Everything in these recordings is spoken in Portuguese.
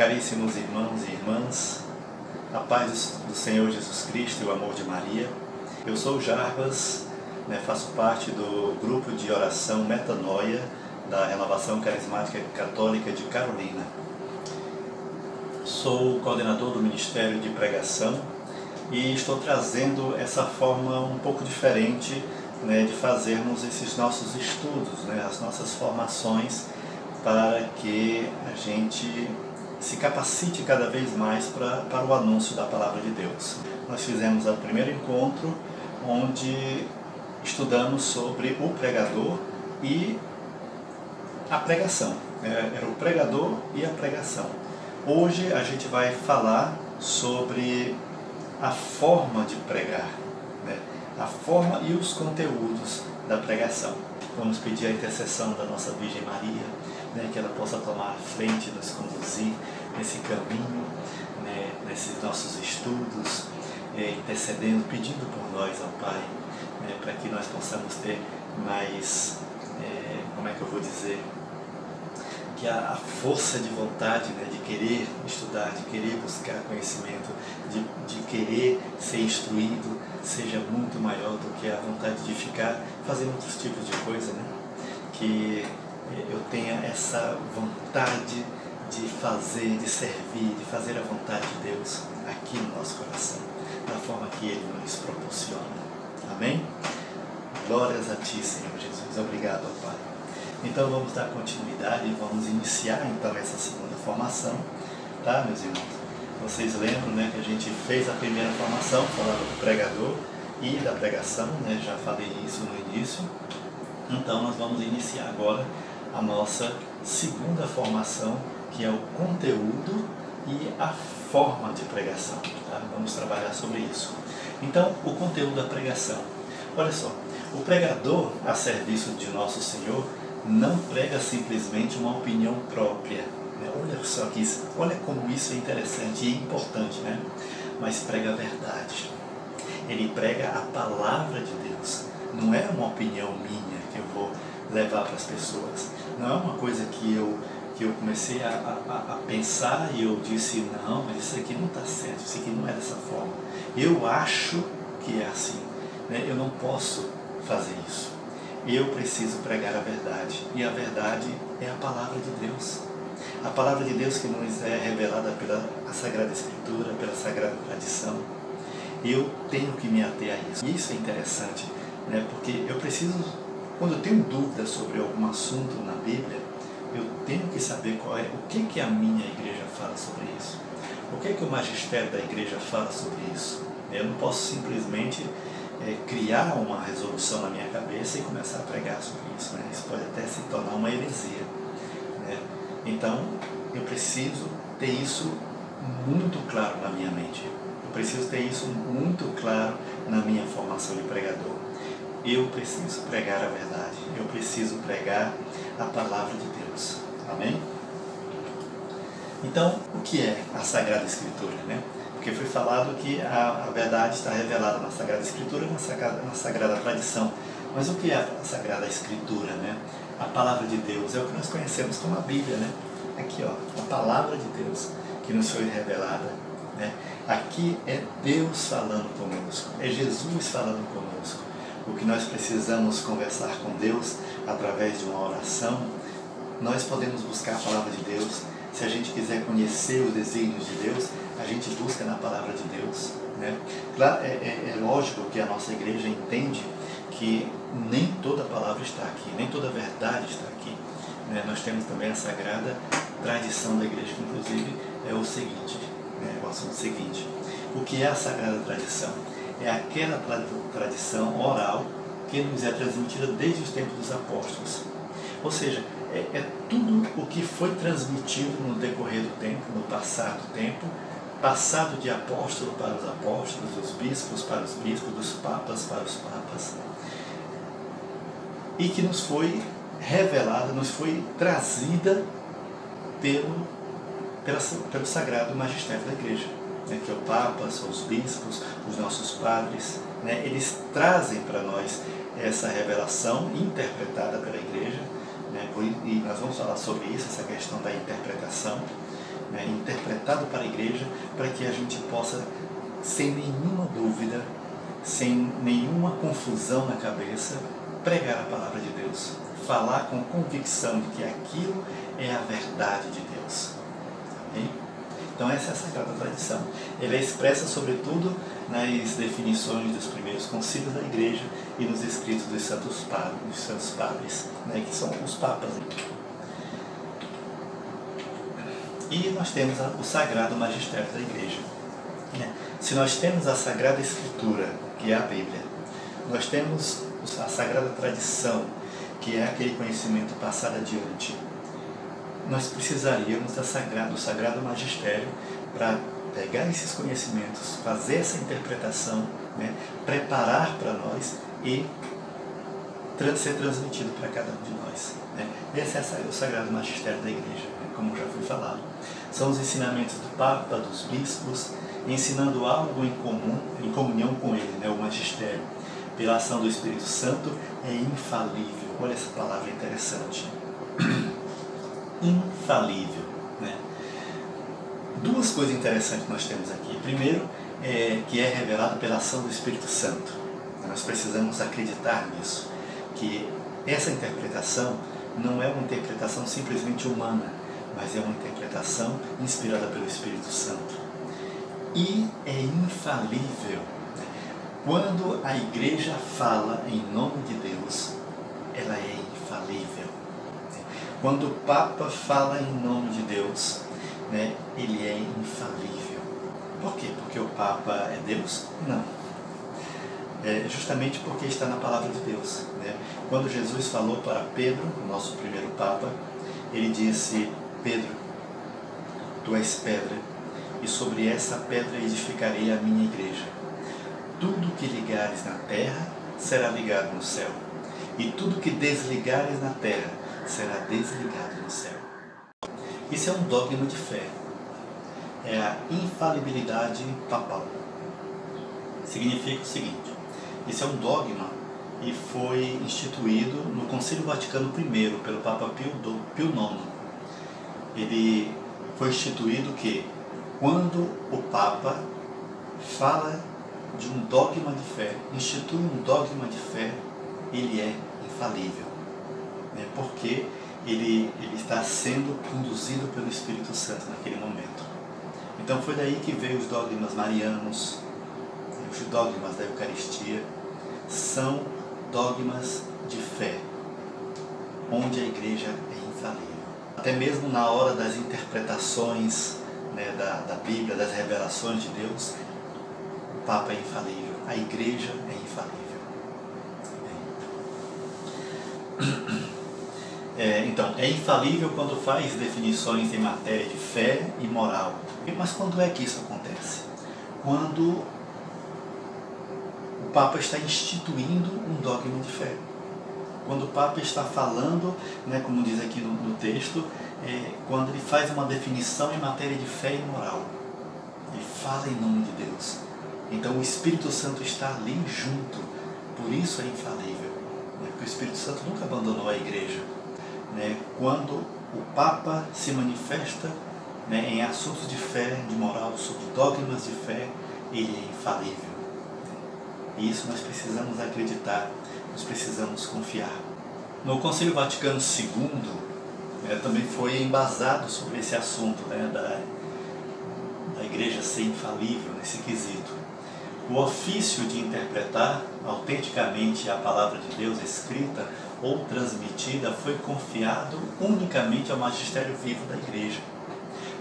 Caríssimos irmãos e irmãs, a paz do Senhor Jesus Cristo e o amor de Maria. Eu sou o Jarbas, faço parte do grupo de oração Metanoia da Renovação Carismática Católica de Carolina. Sou coordenador do Ministério de Pregação e estou trazendo essa forma um pouco diferente de fazermos esses nossos estudos, as nossas formações, para que a gente se capacite cada vez mais para o anúncio da Palavra de Deus. Nós fizemos o primeiro encontro, onde estudamos sobre o pregador e a pregação. Era o pregador e a pregação. Hoje a gente vai falar sobre a forma de pregar, a forma e os conteúdos da pregação. Vamos pedir a intercessão da nossa Virgem Maria, que ela possa tomar a frente, nos conduzir nesse caminho, nesses nossos estudos, intercedendo, pedindo por nós ao Pai, para que nós possamos ter mais, que a força de vontade, de querer estudar, de querer buscar conhecimento, de querer ser instruído, seja muito maior do que a vontade de ficar fazendo outros tipos de coisa, que eu tenha essa vontade de fazer, de servir, de fazer a vontade de Deus aqui no nosso coração, da forma que Ele nos proporciona. Amém? Glórias a Ti, Senhor Jesus. Obrigado, Pai. Então vamos dar continuidade e vamos iniciar então essa segunda formação, tá, meus irmãos? Vocês lembram, que a gente fez a primeira formação, falando do pregador e da pregação, já falei isso no início. Então nós vamos iniciar agora a nossa segunda formação, que é o conteúdo e a forma de pregação. Tá? Vamos trabalhar sobre isso. Então, o conteúdo da pregação. Olha só, o pregador a serviço de nosso Senhor não prega simplesmente uma opinião própria. Olha só que isso, olha como isso é interessante e importante, mas prega a verdade. Ele prega a palavra de Deus. Não é uma opinião minha que eu vou levar para as pessoas. Não é uma coisa que eu comecei a pensar e eu disse, não, mas isso aqui não está certo, isso aqui não é dessa forma. Eu acho que é assim. Eu não posso fazer isso. Eu preciso pregar a verdade. E a verdade é a palavra de Deus. A palavra de Deus que nos é revelada pela Sagrada Escritura, pela Sagrada Tradição. Eu tenho que me ater a isso. E isso é interessante, porque eu preciso, quando eu tenho dúvidas sobre algum assunto na Bíblia, eu tenho que saber o que a minha igreja fala sobre isso. O que o magistério da igreja fala sobre isso. Eu não posso simplesmente criar uma resolução na minha cabeça e começar a pregar sobre isso. Isso pode até se tornar uma heresia. Então, eu preciso ter isso muito claro na minha mente. Eu preciso ter isso muito claro na minha formação de pregador. Eu preciso pregar a verdade. Eu preciso pregar a palavra de Deus. Amém? Então, o que é a Sagrada Escritura? Porque foi falado que a verdade está revelada na Sagrada Escritura e na Sagrada Tradição. Mas o que é a Sagrada Escritura? A palavra de Deus é o que nós conhecemos como a Bíblia. Aqui, a palavra de Deus que nos foi revelada. Aqui é Deus falando conosco, é Jesus falando conosco. O que nós precisamos conversar com Deus através de uma oração, nós podemos buscar a palavra de Deus. Se a gente quiser conhecer os desígnios de Deus, a gente busca na palavra de Deus. Claro, é lógico que a nossa igreja entende que nem toda palavra está aqui, nem toda verdade está aqui. Nós temos também a Sagrada Tradição da igreja, que inclusive é o seguinte, o assunto seguinte. O que é a Sagrada Tradição? É aquela tradição oral que nos é transmitida desde os tempos dos apóstolos. Ou seja, é tudo o que foi transmitido no decorrer do tempo, no passar do tempo, passado de apóstolo para os apóstolos, dos bispos para os bispos, dos papas para os papas, e que nos foi revelada, nos foi trazida pelo Sagrado Magistério da Igreja, que é o Papa, são os bispos, os nossos padres, eles trazem para nós essa revelação interpretada pela Igreja, e nós vamos falar sobre isso, essa questão da interpretação, né, interpretado para a igreja, para que a gente possa, sem nenhuma dúvida, sem nenhuma confusão na cabeça, pregar a palavra de Deus, falar com convicção de que aquilo é a verdade de Deus. Amém? Então essa é a Sagrada Tradição. Ela é expressa sobretudo nas definições dos primeiros concílios da igreja e nos escritos dos santos padres, né, que são os papas. E nós temos o Sagrado Magistério da igreja. Se nós temos a Sagrada Escritura, que é a Bíblia, nós temos a Sagrada Tradição, que é aquele conhecimento passado adiante, nós precisaríamos do Sagrado Magistério para pegar esses conhecimentos, fazer essa interpretação, né, preparar para nós e ser transmitido para cada um de nós. Né? Esse é o Sagrado Magistério da igreja, né, como já foi falado. São os ensinamentos do Papa, dos bispos, ensinando algo em comum, em comunhão com ele, né, o magistério. Pela ação do Espírito Santo, é infalível. Olha essa palavra interessante. Infalível. Né? Duas coisas interessantes que nós temos aqui. Primeiro, que é revelado pela ação do Espírito Santo. Nós precisamos acreditar nisso, que essa interpretação não é uma interpretação simplesmente humana, mas é uma interpretação inspirada pelo Espírito Santo. E é infalível. Quando a igreja fala em nome de Deus, ela é infalível. Quando o Papa fala em nome de Deus, né, ele é infalível. Por quê? Porque o Papa é Deus? Não. É justamente porque está na palavra de Deus. Né? Quando Jesus falou para Pedro, o nosso primeiro Papa, ele disse: Pedro, tu és pedra, e sobre essa pedra edificarei a minha igreja. Tudo que ligares na terra será ligado no céu, e tudo que desligares na terra será desligado no céu. Isso é um dogma de fé. É a infalibilidade papal. Significa o seguinte: isso é um dogma e foi instituído no Concílio Vaticano I pelo Papa Pio IX. Ele foi instituído que quando o Papa fala de um dogma de fé, institui um dogma de fé, ele é infalível, né? Porque ele está sendo conduzido pelo Espírito Santo naquele momento. Então foi daí que veio os dogmas marianos, os dogmas da Eucaristia, são dogmas de fé, onde a igreja é infalível. Até mesmo na hora das interpretações, né, da Bíblia, das revelações de Deus, o Papa é infalível, a igreja é infalível. Então, é infalível quando faz definições em matéria de fé e moral. Mas quando é que isso acontece? Quando o Papa está instituindo um dogma de fé. Quando o Papa está falando, né, como diz aqui no texto, quando ele faz uma definição em matéria de fé e moral. Ele fala em nome de Deus. Então o Espírito Santo está ali junto. Por isso é infalível. Né? Porque o Espírito Santo nunca abandonou a igreja. Né? Quando o Papa se manifesta, né, em assuntos de fé, de moral, sobre dogmas de fé, ele é infalível. E isso nós precisamos acreditar, nós precisamos confiar. No Concílio Vaticano II, também foi embasado sobre esse assunto, né, da igreja ser infalível nesse quesito. O ofício de interpretar autenticamente a palavra de Deus escrita ou transmitida foi confiado unicamente ao magistério vivo da igreja,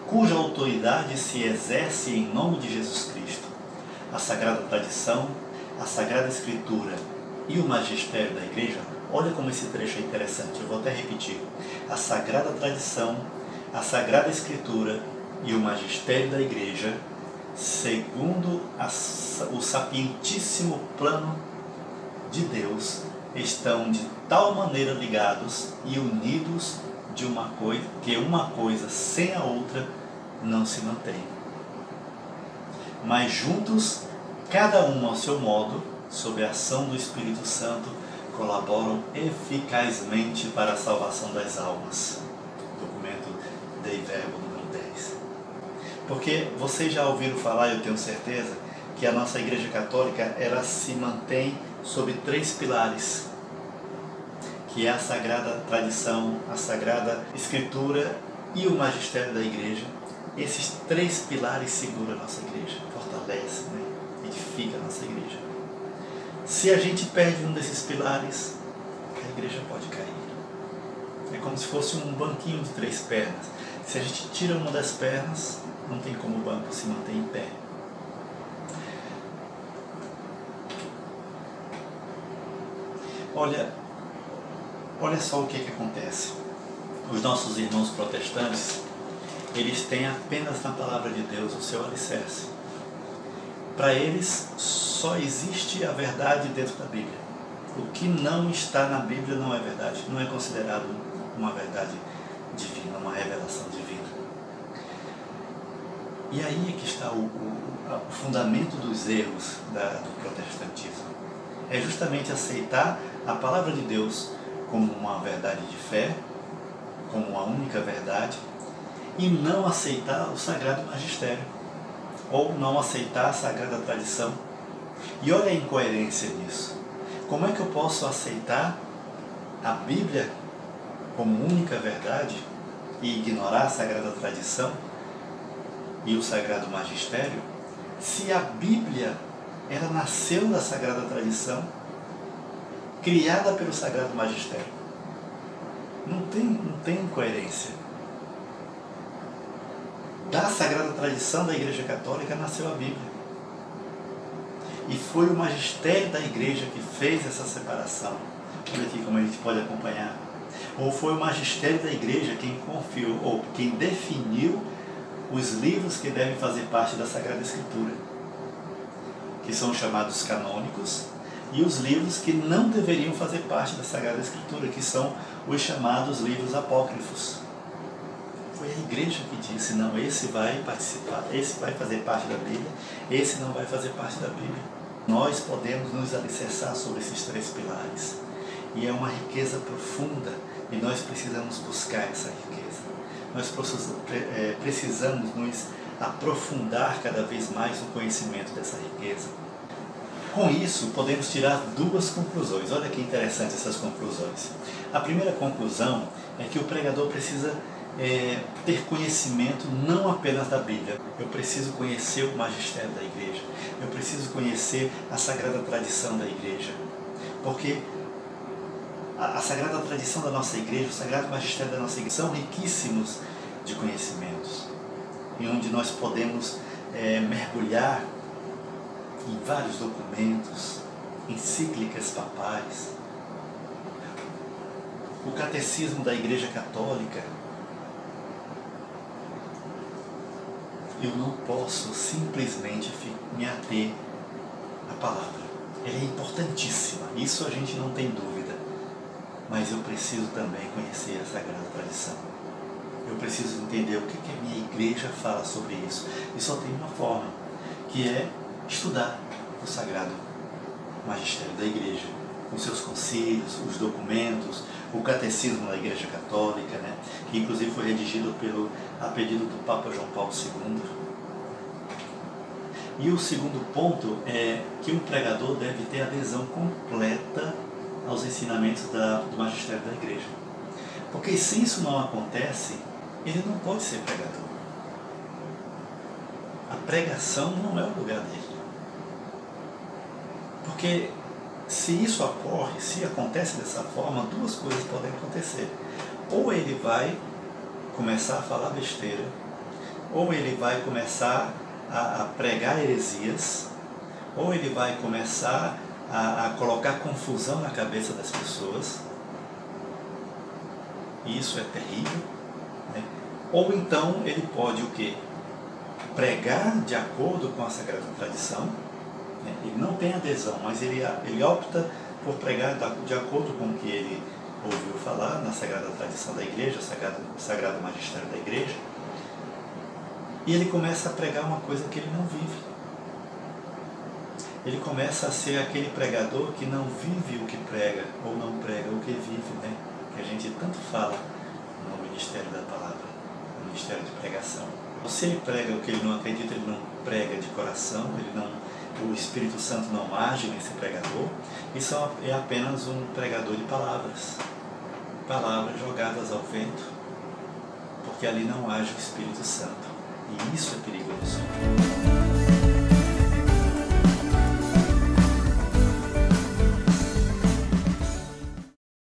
cuja autoridade se exerce em nome de Jesus Cristo. A Sagrada Tradição, a Sagrada Escritura e o magistério da igreja, olha como esse trecho é interessante, eu vou até repetir. A Sagrada Tradição, a Sagrada Escritura e o magistério da igreja, segundo o sapientíssimo plano de Deus, estão de tal maneira ligados e unidos de uma coisa, que uma coisa sem a outra não se mantém. Mas juntos, cada um ao seu modo, sob a ação do Espírito Santo, colaboram eficazmente para a salvação das almas. Documento Dei Verbo número 10. Porque vocês já ouviram falar, eu tenho certeza, que a nossa Igreja Católica ela se mantém sobre 3 pilares, que é a Sagrada Tradição, a Sagrada Escritura e o Magistério da Igreja. Esses 3 pilares seguram a nossa Igreja, fortalece, né? Edifica a nossa Igreja. Se a gente perde um desses pilares, a Igreja pode cair. É como se fosse um banquinho de 3 pernas. Se a gente tira uma das pernas, não tem como o banco se manter em pé. Olha só o que acontece. Os nossos irmãos protestantes, eles têm apenas na palavra de Deus o seu alicerce. Para eles, só existe a verdade dentro da Bíblia. O que não está na Bíblia não é verdade, não é considerado uma verdade divina, uma revelação divina. E aí é que está o fundamento dos erros do protestantismo. É justamente aceitar a palavra de Deus como uma verdade de fé, como uma única verdade, e não aceitar o Sagrado Magistério, ou não aceitar a Sagrada Tradição. E olha a incoerência nisso. Como é que eu posso aceitar a Bíblia como única verdade e ignorar a Sagrada Tradição e o Sagrado Magistério, se a Bíblia ela nasceu da Sagrada Tradição, criada pelo Sagrado Magistério? Não tem incoerência. Da Sagrada Tradição da Igreja Católica nasceu a Bíblia. E foi o magistério da Igreja que fez essa separação. Olha aqui como a gente pode acompanhar. Ou foi o magistério da Igreja quem confiou, ou quem definiu os livros que devem fazer parte da Sagrada Escritura, que são chamados canônicos, e os livros que não deveriam fazer parte da Sagrada Escritura, que são os chamados livros apócrifos. Foi a Igreja que disse, não, esse vai participar, esse vai fazer parte da Bíblia, esse não vai fazer parte da Bíblia. Nós podemos nos alicerçar sobre esses 3 pilares. E é uma riqueza profunda, e nós precisamos buscar essa riqueza. Nós precisamos nos aprofundar cada vez mais no conhecimento dessa riqueza. Com isso, podemos tirar 2 conclusões. Olha que interessante essas conclusões. A primeira conclusão é que o pregador precisa ter conhecimento não apenas da Bíblia. Eu preciso conhecer o magistério da Igreja. Eu preciso conhecer a Sagrada Tradição da Igreja. Porque a Sagrada Tradição da nossa Igreja, o Sagrado Magistério da nossa Igreja são riquíssimos de conhecimentos, em onde nós podemos mergulhar em vários documentos, encíclicas papais. O Catecismo da Igreja Católica. Eu não posso simplesmente me ater à palavra. Ela é importantíssima, isso a gente não tem dúvida. Mas eu preciso também conhecer a Sagrada Tradição. Eu preciso entender o que a minha igreja fala sobre isso. E só tem uma forma, que é estudar o Sagrado Magistério da Igreja, os seus concílios, os documentos, o Catecismo da Igreja Católica, né? Que inclusive foi redigido a pedido do Papa João Paulo II. E o segundo ponto é que um pregador deve ter adesão completa aos ensinamentos do magistério da Igreja. Porque se isso não acontece, ele não pode ser pregador. A pregação não é o lugar dele. Porque se isso ocorre, se acontece dessa forma, 2 coisas podem acontecer. Ou ele vai começar a falar besteira, ou ele vai começar a pregar heresias, ou ele vai começar a colocar confusão na cabeça das pessoas, e isso é terrível, né? Ou então ele pode o quê? Pregar de acordo com a Sagrada Tradição, né? Ele não tem adesão, mas ele opta por pregar de acordo com o que ele ouviu falar na Sagrada Tradição da Igreja, o Sagrado Magistério da Igreja, e ele começa a pregar uma coisa que ele não vive. Ele começa a ser aquele pregador que não vive o que prega, ou não prega o que vive, né? Que a gente tanto fala no Ministério da Palavra, no Ministério de Pregação. Se ele prega o que ele não acredita, ele não prega de coração, o Espírito Santo não age nesse pregador, isso é apenas um pregador de palavras, palavras jogadas ao vento, porque ali não age o Espírito Santo. E isso é perigoso.